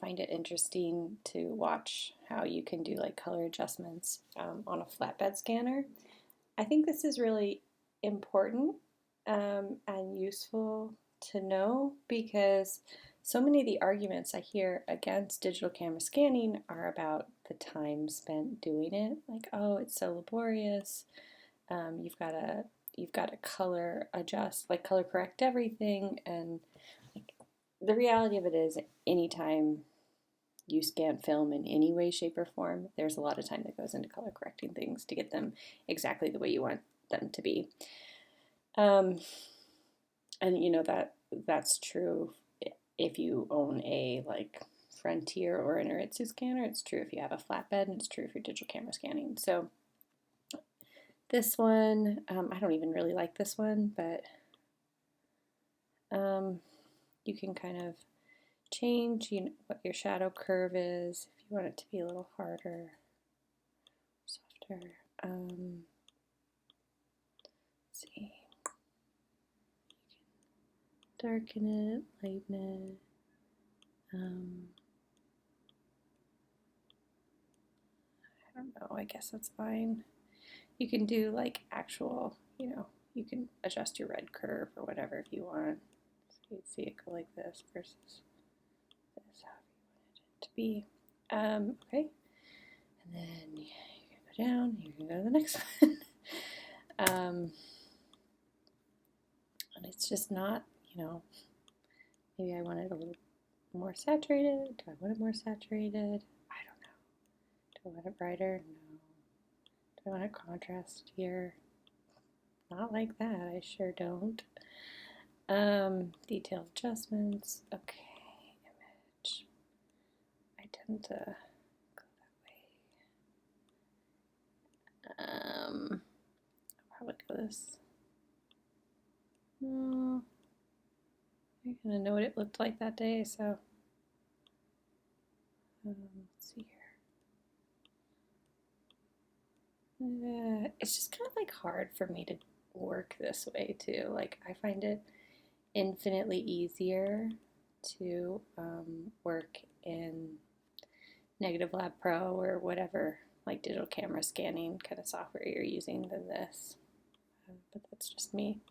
find it interesting to watch how you can do like color adjustments on a flatbed scanner. I think this is really important and useful to know because so many of the arguments I hear against digital camera scanning are about the time spent doing it. Like, oh, it's so laborious. You've got to color adjust, like color correct everything, and like, the reality of it is, anytime you scan film in any way, shape, or form, there's a lot of time that goes into color correcting things to get them exactly the way you want them to be. And you know that's true if you own a like Frontier or an Aritsu scanner. It's true if you have a flatbed, and it's true if you're digital camera scanning. So this one, I don't even really like this one, but you can kind of change what your shadow curve is if you want it to be a little harder, softer. Let's see. Darken it, lighten it. I don't know, I guess that's fine. You can do like actual, you can adjust your red curve or whatever if you want. So you'd see it go like this versus this, how you wanted it to be. Okay, and then you can go down, you can go to the next one. And it's just not, maybe I want it a little more saturated. Do I want it more saturated? I don't know. Do I want it brighter? No. Do I want it contrast here? Not like that, I sure don't. Detail adjustments. Okay, image. I tend to go that way. I'll probably go this. No. I'm gonna know what it looked like that day, so let's see here. It's just kind of like hard for me to work this way too. Like I find it infinitely easier to work in Negative Lab Pro or whatever like digital camera scanning kind of software you're using than this. But that's just me.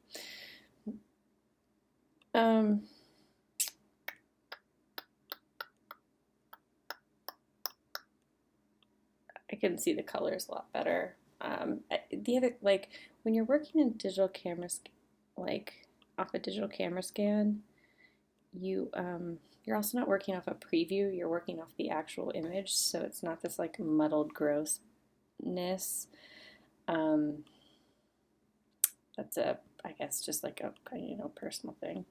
I can see the colors a lot better. The other, like when you're working in digital cameras, like off a digital camera scan, you're also not working off a preview. You're working off the actual image, so it's not this like muddled grossness. That's I guess just like a personal thing.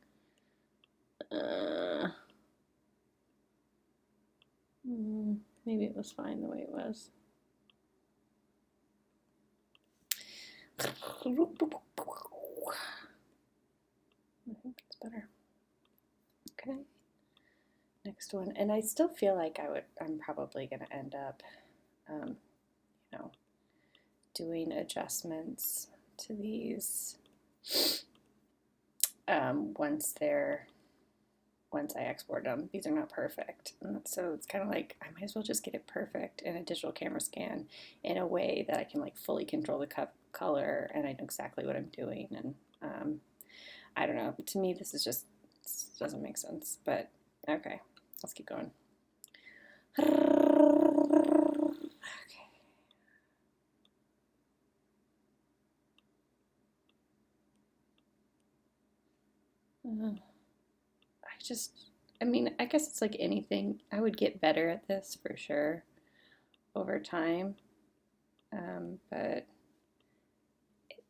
Maybe it was fine the way it was. I think it's better. Okay. Next one, and I still feel like I'm probably going to end up, doing adjustments to these once I export them. These are not perfect, and so it's kind of like I might as well just get it perfect in a digital camera scan in a way that I can like fully control the color, and I know exactly what I'm doing. And I don't know. To me, this doesn't make sense. But okay, let's keep going. I guess it's like anything. I would get better at this for sure over time, but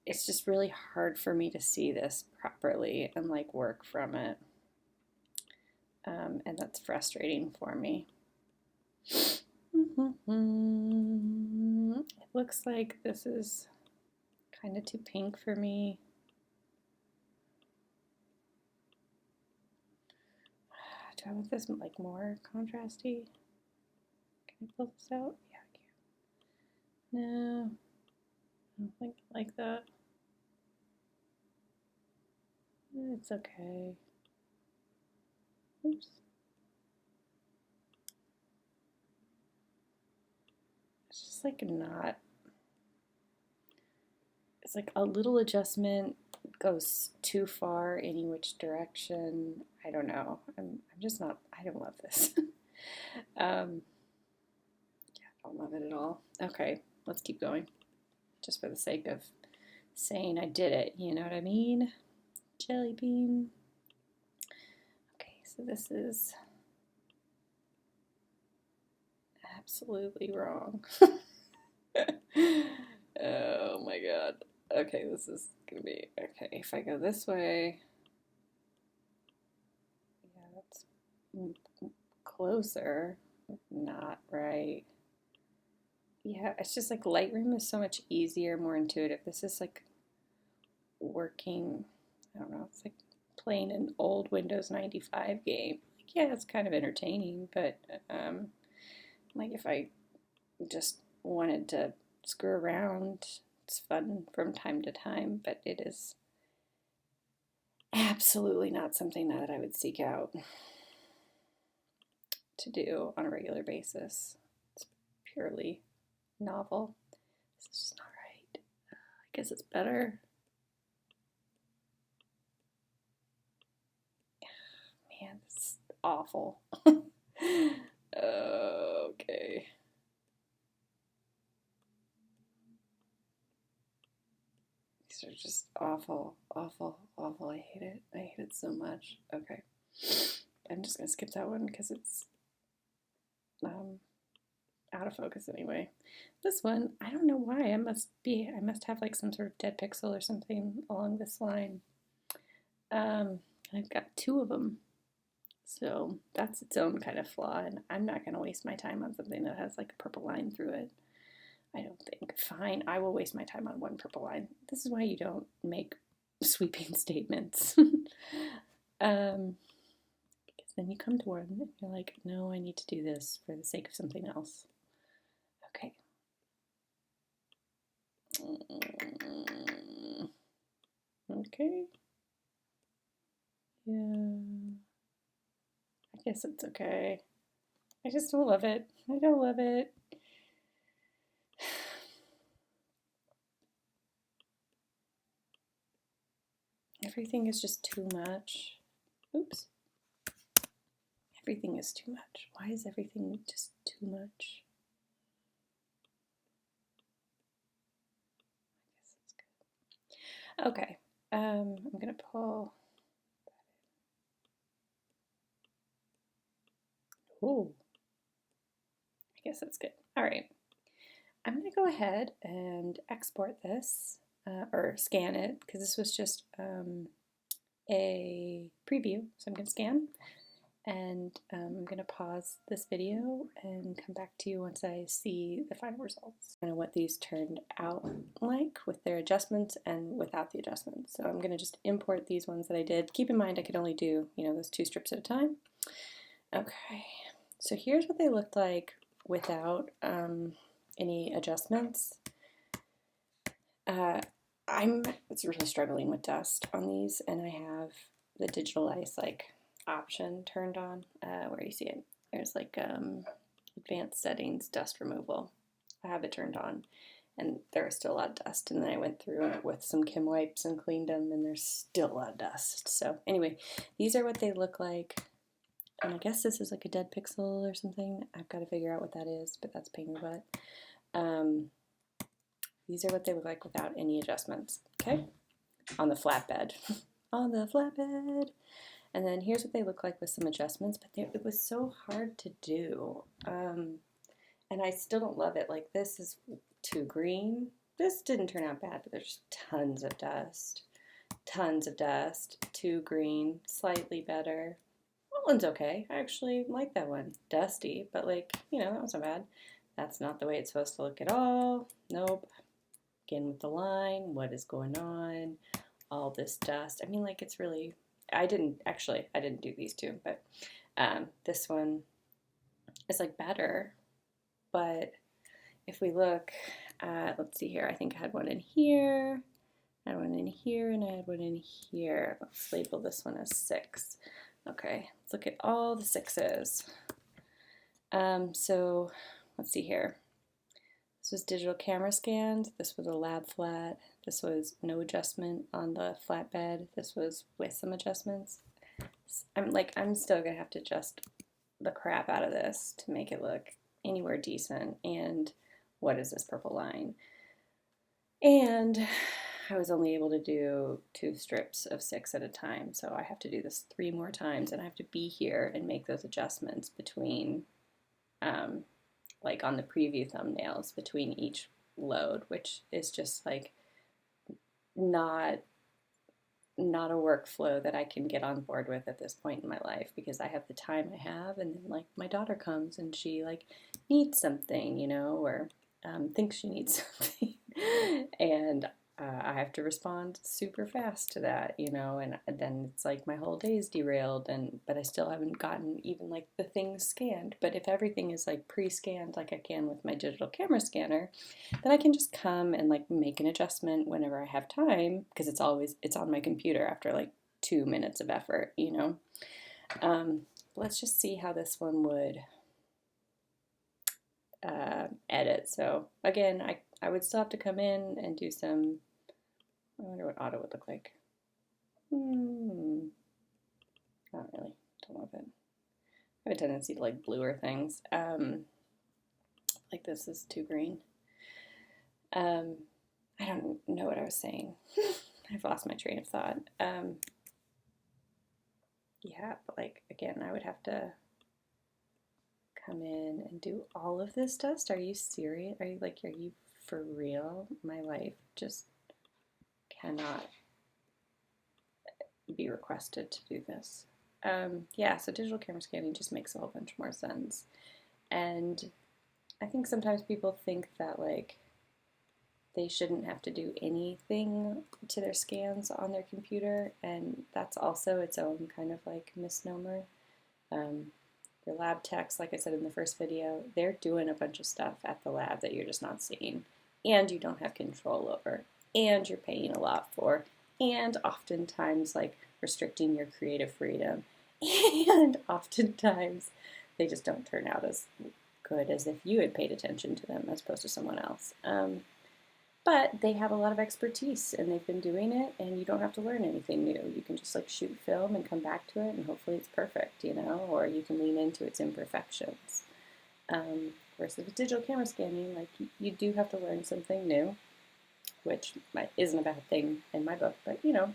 it's just really hard for me to see this properly and like work from it, and that's frustrating for me. It looks like this is kind of too pink for me. Do I want this like more contrasty? Can I pull this out? Yeah, I can. No, I don't think I like that. It's okay. Oops. just like not, it's like a little adjustment goes too far any which direction. I don't know. I'm just not, I don't love this. Yeah, I don't love it at all. Okay, let's keep going. Just for the sake of saying I did it, you know what I mean? Jelly bean. Okay, so this is absolutely wrong. Oh my god. Okay, this is gonna be, okay, if I go this way, yeah, that's closer, not right. Yeah, it's just like Lightroom is so much easier, more intuitive. This is like working, I don't know, it's like playing an old Windows 95 game. Like, yeah, it's kind of entertaining, but like if I just wanted to screw around, it's fun from time to time, but it is absolutely not something that I would seek out to do on a regular basis. It's purely novel. This is just not right. I guess it's better. Man, this is awful. Okay. These are just awful, awful, awful. I hate it. I hate it so much. Okay. I'm just going to skip that one because it's out of focus anyway. This one, I don't know why. I must have like some sort of dead pixel or something along this line. I've got two of them. So that's its own kind of flaw, and I'm not going to waste my time on something that has like a purple line through it. I don't think. Fine, I will waste my time on one purple line. This is why you don't make sweeping statements. Because then you come to one and you're like, no, I need to do this for the sake of something else. Okay. Okay. Yeah. I guess it's okay. I just don't love it. I don't love it. Everything is just too much. Oops. Everything is too much. Why is everything just too much? I guess it's good. Okay. I'm gonna pull. Ooh. I guess that's good. All right. I'm gonna go ahead and export this or scan it because this was just a preview. So I'm gonna scan. And I'm going to pause this video and come back to you once I see the final results and what these turned out like with their adjustments and without the adjustments. So I'm going to just import these ones that I did. Keep in mind I could only do, those 2 strips at a time. Okay, so here's what they looked like without any adjustments. I'm really struggling with dust on these, and I have the digital ice option turned on, where you see it. There's advanced settings, dust removal. I have it turned on, and there is still a lot of dust. And then I went through it with some Kim wipes and cleaned them, and there's still a lot of dust. So anyway, these are what they look like. And I guess this is like a dead pixel or something. I've got to figure out what that is, but that's a pain in the butt. These are what they look like without any adjustments. Okay, on the flatbed. On the flatbed. And then here's what they look like with some adjustments, but it was so hard to do. And I still don't love it. Like, this is too green. This didn't turn out bad, but there's tons of dust. Tons of dust. Too green. Slightly better. That one's okay. I actually like that one. Dusty, but that was not bad. That's not the way it's supposed to look at all. Nope. Again with the line. What is going on? All this dust. I mean, it's really... I didn't do these two, but this one is better. But if we look at, let's see here, I think I had one in here, I had one in here, and I had one in here. Let's label this one as 6. Okay, let's look at all the 6s. So let's see here. This was digital camera scanned. This was a lab flat. This was no adjustment on the flatbed. This was with some adjustments. I'm still gonna have to adjust the crap out of this to make it look anywhere decent. And what is this purple line? And I was only able to do 2 strips of 6 at a time, so I have to do this 3 more times, and I have to be here and make those adjustments between, like on the preview thumbnails, between each load, which is just like not a workflow that I can get on board with at this point in my life, because I have the time I have, and then like my daughter comes and she like needs something, you know, or thinks she needs something, and I have to respond super fast to that, you know, and then it's like my whole day is derailed, but I still haven't gotten even like the things scanned. But if everything is like pre-scanned like I can with my digital camera scanner, then I can just come and like make an adjustment whenever I have time, because it's on my computer after like 2 minutes of effort, you know. Let's just see how this one would edit. So again, I would still have to come in and do some, I wonder what auto would look like. Not really. Don't love it. I have a tendency to like bluer things. Like this is too green. I don't know what I was saying. I've lost my train of thought. Yeah, but like again, I would have to come in and do all of this dust. Are you serious? Are you for real? My life just cannot be requested to do this. Yeah, so digital camera scanning just makes a whole bunch more sense. And I think sometimes people think that like they shouldn't have to do anything to their scans on their computer, and that's also its own kind of like misnomer. Your lab techs, like I said in the first video, they're doing a bunch of stuff at the lab that you're just not seeing, and you don't have control over, and you're paying a lot for, and oftentimes like restricting your creative freedom, and oftentimes they just don't turn out as good as if you had paid attention to them as opposed to someone else. But they have a lot of expertise and they've been doing it, and you don't have to learn anything new. You can just like shoot film and come back to it, and hopefully it's perfect, you know, or you can lean into its imperfections. Versus with digital camera scanning, like you do have to learn something new, which isn't a bad thing in my book, but you know,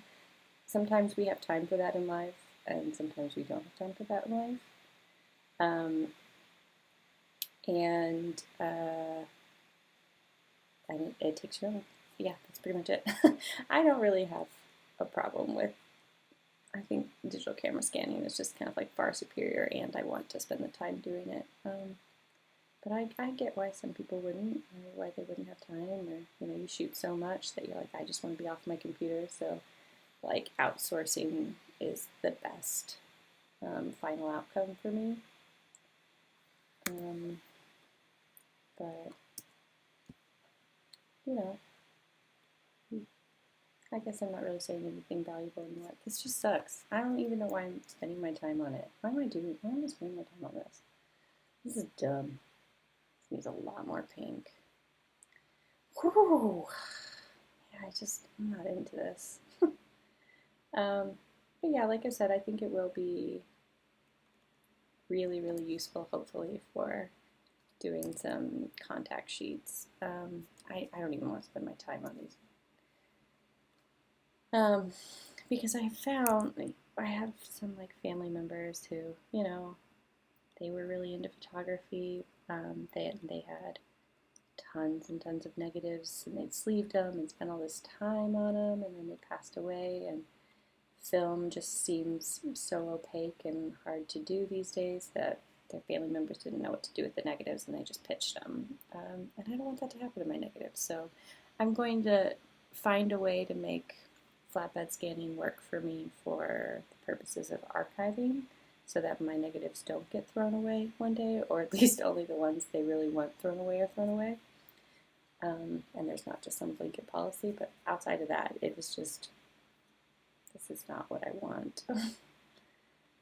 sometimes we have time for that in life, and sometimes we don't have time for that in life. And it takes you on. Yeah, that's pretty much it. I don't really have a problem with, I think digital camera scanning is just kind of like far superior, and I want to spend the time doing it. But I get why some people wouldn't, or why they wouldn't have time, or you know, you shoot so much that you're like, I just want to be off my computer, so like outsourcing is the best final outcome for me. But you know, I guess I'm not really saying anything valuable anymore. This just sucks. I don't even know why I'm spending my time on it. Why am I spending my time on this? This is dumb. This needs a lot more pink. Whew. Yeah, I'm not into this. But yeah, like I said, I think it will be really, really useful, hopefully, for doing some contact sheets. I don't even want to spend my time on these. Because I found, I have some like family members who, you know, they were really into photography. They had tons and tons of negatives, and they'd sleeved them and spent all this time on them, and then they passed away, and film just seems so opaque and hard to do these days that their family members didn't know what to do with the negatives, and they just pitched them. And I don't want that to happen to my negatives, so I'm going to find a way to make flatbed scanning work for me for the purposes of archiving, so that my negatives don't get thrown away one day, or at least only the ones they really want thrown away are thrown away. And there's not just some blanket policy, but outside of that, it was just, this is not what I want.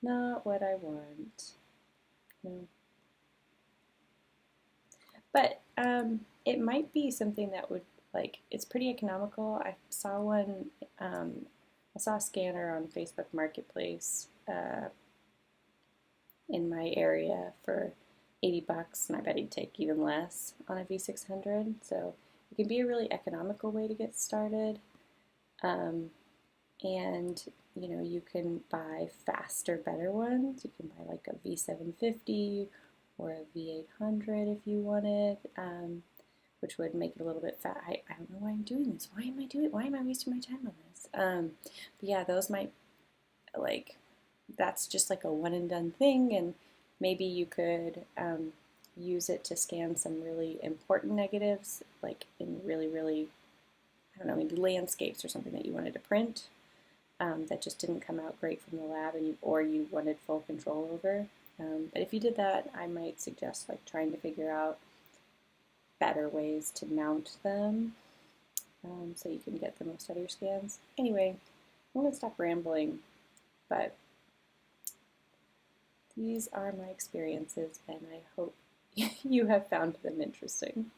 Not what I want. No. But It might be something that would, like, it's pretty economical. I saw one, I saw a scanner on Facebook Marketplace in my area for 80 bucks, and I bet he'd take even less on a v600. So it can be a really economical way to get started. And you know, you can buy faster, better ones. You can buy like a v750 or a v800 if you wanted, which would make it a little bit fat. I don't know why I'm doing this. Why am I wasting my time on this? But yeah, those might, like, that's just like a one and done thing, and maybe you could use it to scan some really important negatives, like in really, really, I don't know, maybe landscapes or something that you wanted to print that just didn't come out great from the lab, and or you wanted full control over. But if you did that, I might suggest like trying to figure out better ways to mount them so you can get the most out of your scans. Anyway, I'm going to stop rambling, but these are my experiences, and I hope you have found them interesting.